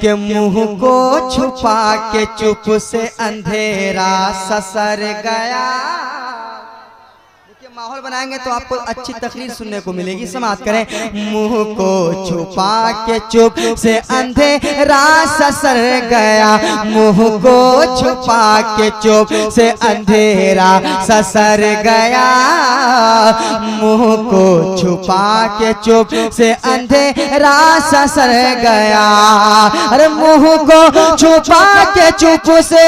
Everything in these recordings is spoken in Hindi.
कि मुंह को छुपा के चुप से अंधेरा ससर गया। माहौल बनाएंगे तो आपको अच्छी तकरीर सुनने को मिलेगी। समाप्त करें। मुंह को छुपा के चुप से अंधेरा ससर गया, मुंह को छुपा के चुप से अंधेरा ससर गया, मुंह को छुपा के चुप से अंधेरा ससर गया। अरे मुंह को छुपा के चुप से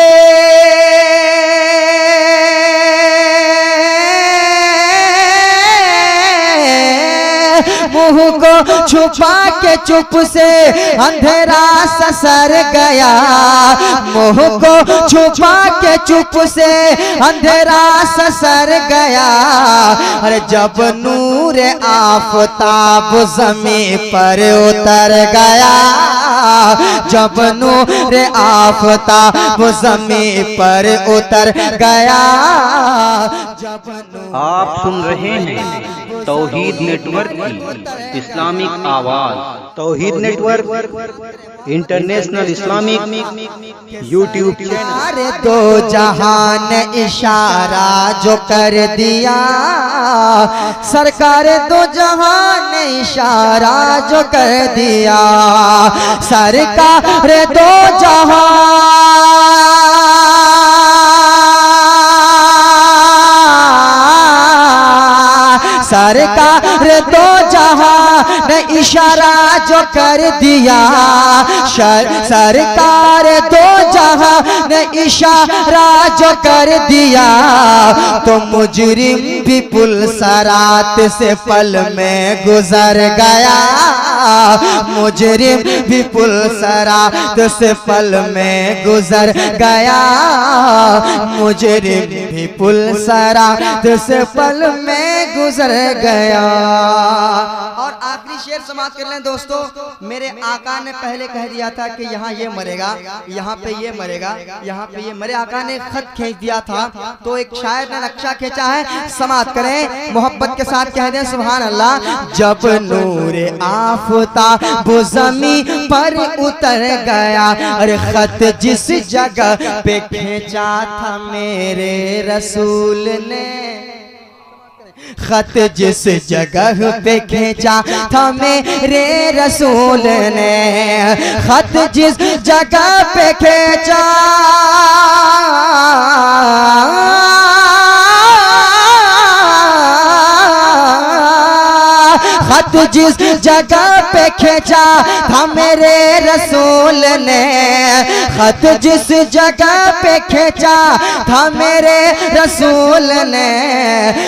मुंह को छुपा के चुप से अंधेरा ससर गया, मुंह को छुपा के चुप से अंधेरा ससर गया। अरे जब नूर आफताब ज़मीं पर उतर गया, जब नूर आफताब ज़मीं पर उतर गया, जब आप सुन रहे हैं तौहीद नेटवर्क की इस्लामिक आवाज। Tauheed network international Islamic YouTube channel. दो जहान इशारा जो कर दिया, सरकार दो जहान इशारा जो कर दिया, सरकार दो जहान सरकार दो जहां ने इशारा जो कर दिया, सरकार दो जहां ने इशारा जो कर दिया, तो मुजरिम भी पुल सरात से पल में गुजर गया, मुजरिम भी पुल सरात से पल में गुजर गया, मुजरिम भी पुल सरात से पल में गुजर गया। और आखिरी शेर समाप्त कर लें दोस्तों। मेरे आका ने पहले कह दिया था कि यहाँ ये मरेगा, यहाँ पे ये मरेगा, यहाँ पे ये मेरे आका ने खत खींच दिया था, तो एक शायर ने नक्शा खींचा है। समाप्त करें, मोहब्बत के साथ कह दें सुभान अल्लाह। जब नूर आफताब ज़मीं पर उतर गया, अरे खत जिस जगह पे खींचा था मेरे रसूल ने, खत जिस जगह पे खींचा था मेरे रसूल ने, खत जिस जगह पे खींचा खत जिस जगह पे खींचा था मेरे रसूल ने, खत जिस जगह पे खींचा था मेरे रसूल ने,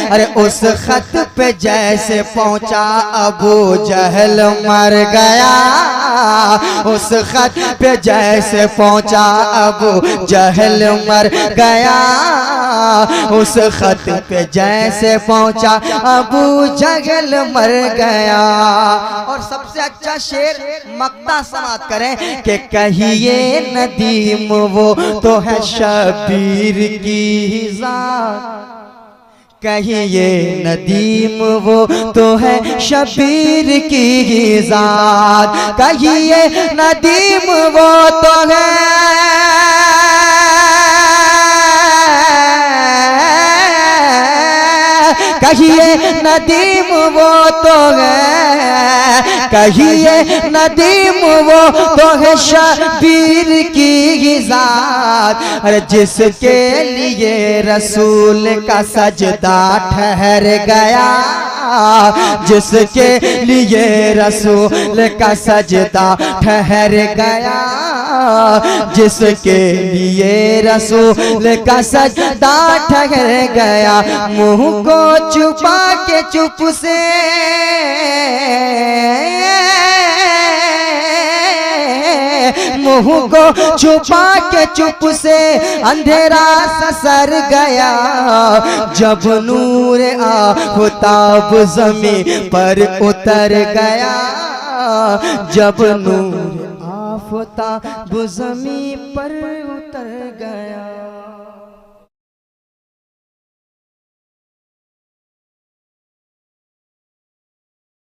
अरे उस खत पे जैसे पहुंचा अबू जहल मर गया, उस खत पे जैसे पहुंचा अबू जहल मर गया, उस खत पे जैसे पहुंचा अबू जहल मर गया। और सबसे अच्छा शेर मक्ता समाप्त करें कि कहिए नदीम वो तो है शबीर की ज़ात, कहिए नदीम वो तो है शबीर की ज़ात, कहिए नदीम वो तो है, कहिए नदीम वो तो है, कहिए नदीम वो तो है शबीर की ज़ात, अरे जिसके लिए रसूल का सजदा ठहर गया, जिसके लिए रसूल का सजदा ठहर गया, जिसके लिए रसूल का सजदा ठहर गया, मुंह को छुपा के चुप से मुंह को छुपा के चुप से अंधेरा ससर गया, जब नूर आफताब ज़मीं पर उतर गया, जब नूर आफताब ज़मीं पर उतर गया।